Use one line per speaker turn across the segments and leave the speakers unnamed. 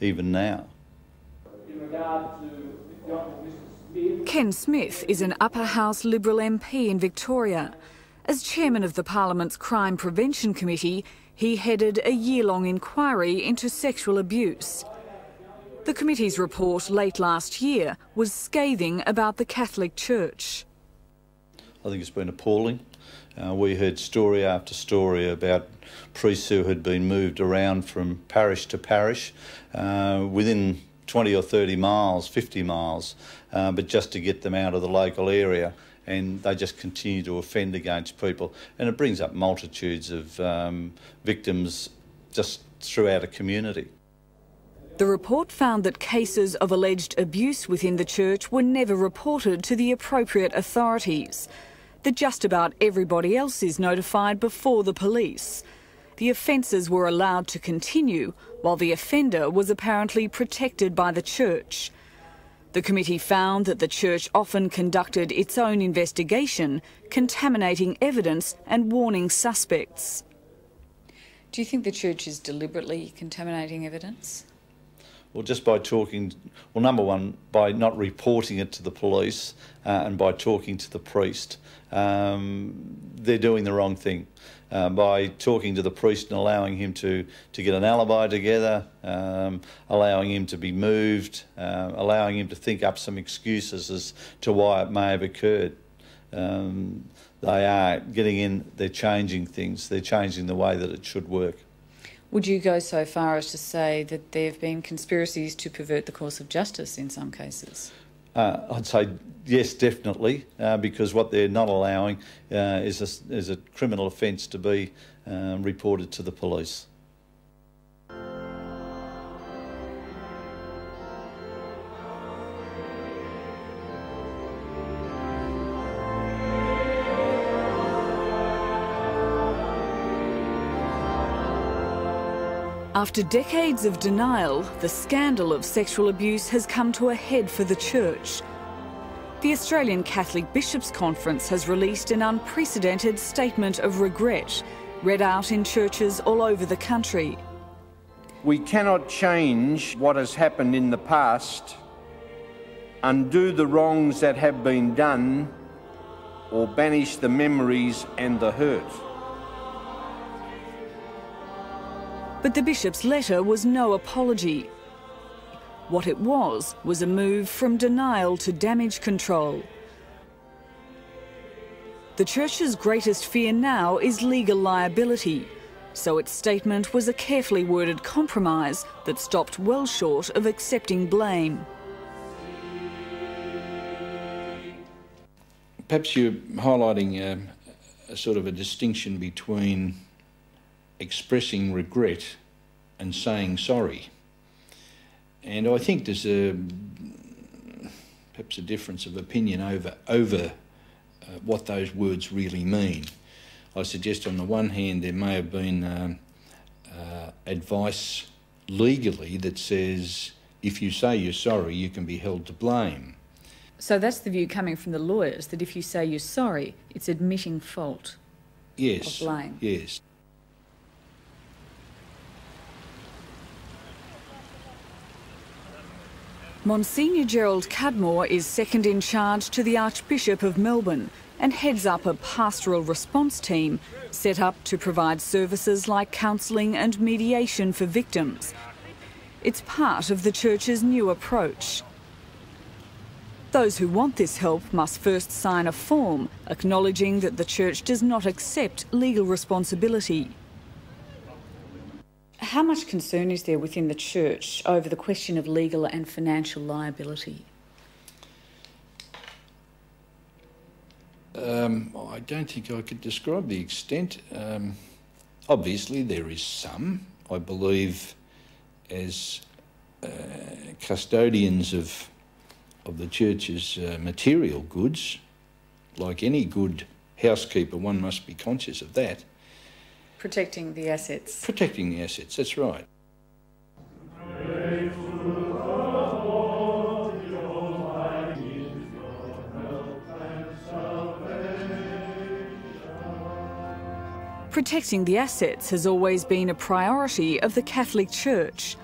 even now.
Ken Smith is an upper house Liberal MP in Victoria. As chairman of the Parliament's Crime Prevention Committee, he headed a year-long inquiry into sexual abuse. The committee's report late last year was scathing about the Catholic Church.
I think it's been appalling. We heard story after story about priests who had been moved around from parish to parish within 20 or 30 miles, 50 miles, but just to get them out of the local area, and they just continue to offend against people. And it brings up multitudes of victims just throughout a community.
The report found that cases of alleged abuse within the church were never reported to the appropriate authorities, that just about everybody else is notified before the police. The offences were allowed to continue, while the offender was apparently protected by the church. The committee found that the church often conducted its own investigation, contaminating evidence and warning suspects.
Do you think the church is deliberately contaminating evidence?
Well, just by talking, well, number one, by not reporting it to the police and by talking to the priest. They're doing the wrong thing. By talking to the priest and allowing him to get an alibi together, allowing him to be moved, allowing him to think up some excuses as to why it may have occurred. They are getting in, they're changing things, they're changing the way that it should work.
Would you go so far as to say that there have been conspiracies to pervert the course of justice in some cases?
I'd say yes, definitely, because what they're not allowing is a criminal offence to be reported to the police.
After decades of denial, the scandal of sexual abuse has come to a head for the church. The Australian Catholic Bishops' Conference has released an unprecedented statement of regret, read out in churches all over the country.
We cannot change what has happened in the past, undo the wrongs that have been done, or banish the memories and the hurt.
But the bishop's letter was no apology. What it was a move from denial to damage control. The church's greatest fear now is legal liability, so its statement was a carefully worded compromise that stopped well short of accepting blame.
Perhaps you're highlighting a sort of a distinction between expressing regret and saying sorry. And I think there's perhaps a difference of opinion over what those words really mean. I suggest on the one hand there may have been advice legally that says if you say you're sorry you can be held to blame.
So that's the view coming from the lawyers, that if you say you're sorry, it's admitting fault.
Yes.
Of blame.
Yes.
Monsignor Gerald Cudmore is second in charge to the Archbishop of Melbourne and heads up a pastoral response team set up to provide services like counselling and mediation for victims. It's part of the church's new approach. Those who want this help must first sign a form acknowledging that the church does not accept legal responsibility.
How much concern is there within the church over the question of legal and financial liability?
I don't think I could describe the extent. Obviously there is some. I believe as custodians of the church's material goods, like any good housekeeper, one must be conscious of that.
Protecting the assets.
Protecting the assets, that's right.
Protecting the assets has always been a priority of the Catholic Church.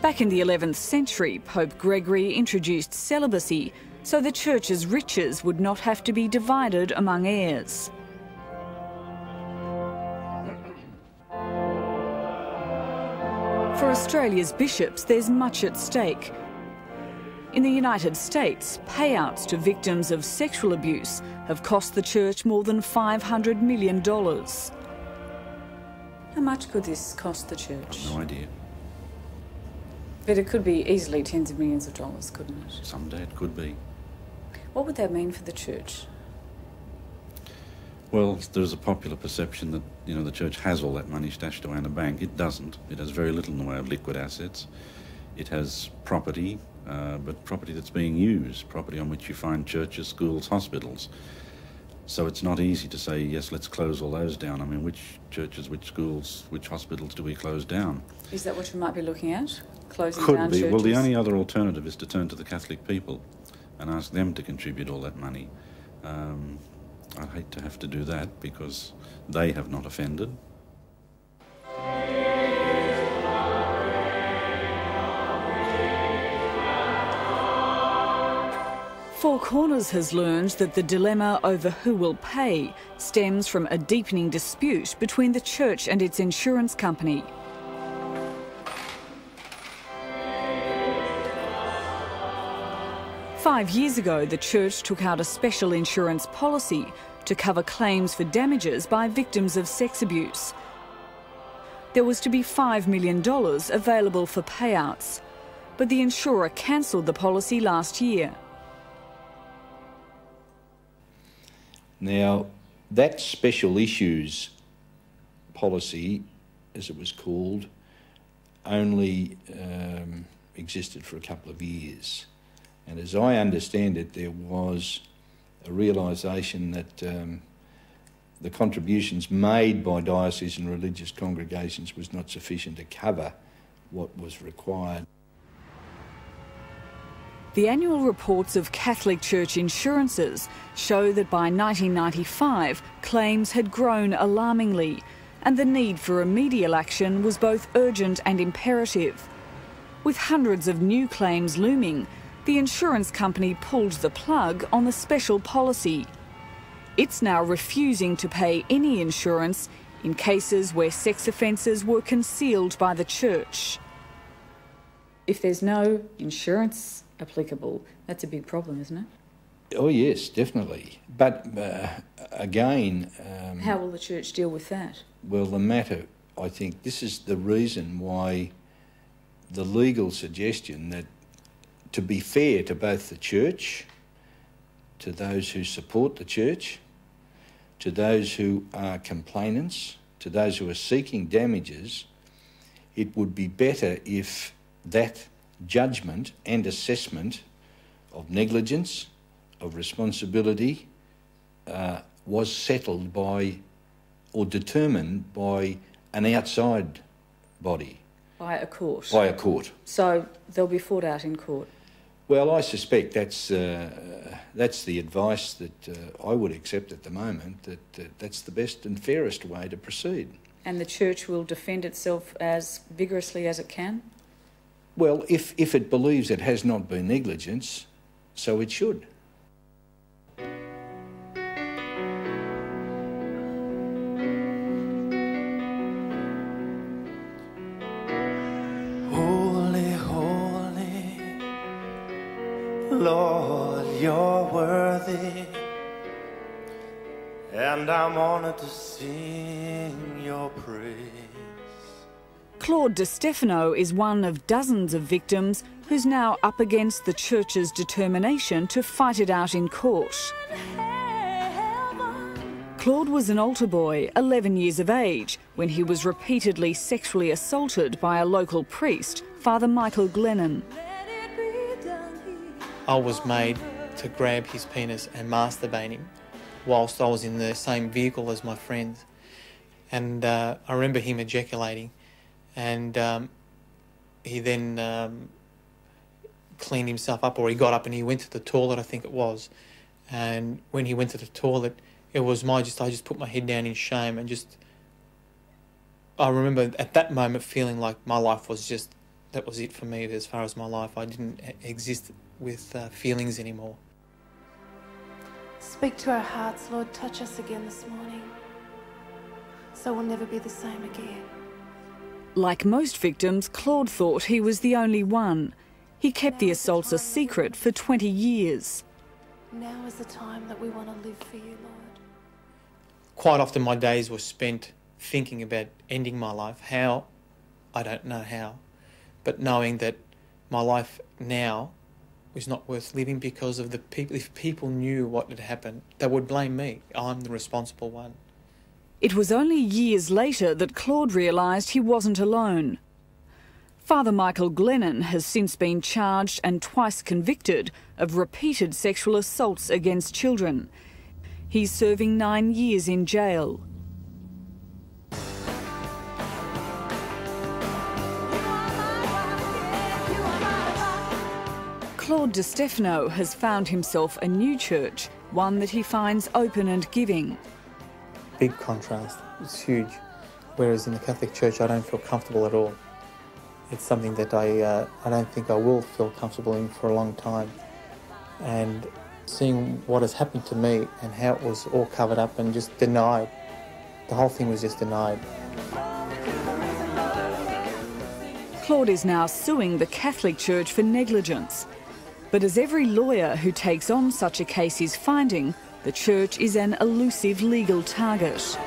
Back in the 11th century, Pope Gregory introduced celibacy so the church's riches would not have to be divided among heirs. For Australia's bishops, there's much at stake. In the United States, payouts to victims of sexual abuse have cost the church more than $500 million.
How much could this cost the church?
No idea.
But it could be easily tens of millions of dollars, couldn't it?
Someday it could be.
What would that mean for the church?
Well, there's a popular perception that, the church has all that money stashed away in the bank. It doesn't. It has very little in the way of liquid assets. It has property, but property that's being used, property on which you find churches, schools, hospitals. So it's not easy to say, yes, let's close all those down. I mean, which churches, which schools, which hospitals do we close down?
Is that what you might be looking at? Closing
Could
down
be.
churches?
Well, the only other alternative is to turn to the Catholic people and ask them to contribute all that money. I'd hate to have to do that because they have not offended.
Four Corners has learned that the dilemma over who will pay stems from a deepening dispute between the church and its insurance company. Five years ago, the church took out a special insurance policy to cover claims for damages by victims of sex abuse. There was to be $5 million available for payouts, but the insurer cancelled the policy last year.
Now, that special issues policy, as it was called, only existed for a couple of years. And as I understand it, there was a realisation that the contributions made by diocesan religious congregations was not sufficient to cover what was required.
The annual reports of Catholic Church insurances show that by 1995, claims had grown alarmingly, and the need for remedial action was both urgent and imperative. With hundreds of new claims looming, the insurance company pulled the plug on the special policy. It's now refusing to pay any insurance in cases where sex offences were concealed by the church.
If there's no insurance applicable, that's a big problem, isn't it?
Oh yes, definitely. But again...
how will the church deal with that?
Well, the matter, I think, this is the reason why the legal suggestion that to be fair to both the church, to those who support the church, to those who are complainants, to those who are seeking damages, it would be better if that judgment and assessment of negligence, of responsibility, was settled by or determined by an outside body.
By a court?
By a court.
So they'll be fought out in court?
Well, I suspect that's the advice that I would accept at the moment, that that's the best and fairest way to proceed.
And the church will defend itself as vigorously as it can?
Well, if it believes it has not been negligence, so it should.
Holy, holy, Lord, you're worthy, and I'm honored to sing your praise.
Claude Di Stefano is one of dozens of victims who's now up against the church's determination to fight it out in court. Claude was an altar boy, 11 years of age, when he was repeatedly sexually assaulted by a local priest, Father Michael Glennon.
I was made to grab his penis and masturbate him whilst I was in the same vehicle as my friends. And I remember him ejaculating, and he then cleaned himself up, or he got up and he went to the toilet, I think it was. And when he went to the toilet, it was I just put my head down in shame, and I remember at that moment feeling like my life was just that was it for me as far as my life. I didn't exist with feelings anymore.
Speak to our hearts, Lord. Touch us again this morning, so we'll never be the same again.
Like most victims, Claude thought he was the only one. He kept the assaults a secret for 20 years.
Now is the time that we want to live for you, Lord.
Quite often my days were spent thinking about ending my life. How? I don't know how. But knowing that my life now was not worth living because of the people. If people knew what had happened, they would blame me. I'm the responsible one.
It was only years later that Claude realised he wasn't alone. Father Michael Glennon has since been charged and twice convicted of repeated sexual assaults against children. He's serving 9 years in jail. Claude Di Stefano has found himself a new church, one that he finds open and giving.
Big contrast. It's huge. Whereas in the Catholic Church, I don't feel comfortable at all. It's something that I don't think I will feel comfortable in for a long time. And seeing what has happened to me and how it was all covered up and just denied. The whole thing was just denied.
Claude is now suing the Catholic Church for negligence. But as every lawyer who takes on such a case is finding, the Church is an elusive legal target.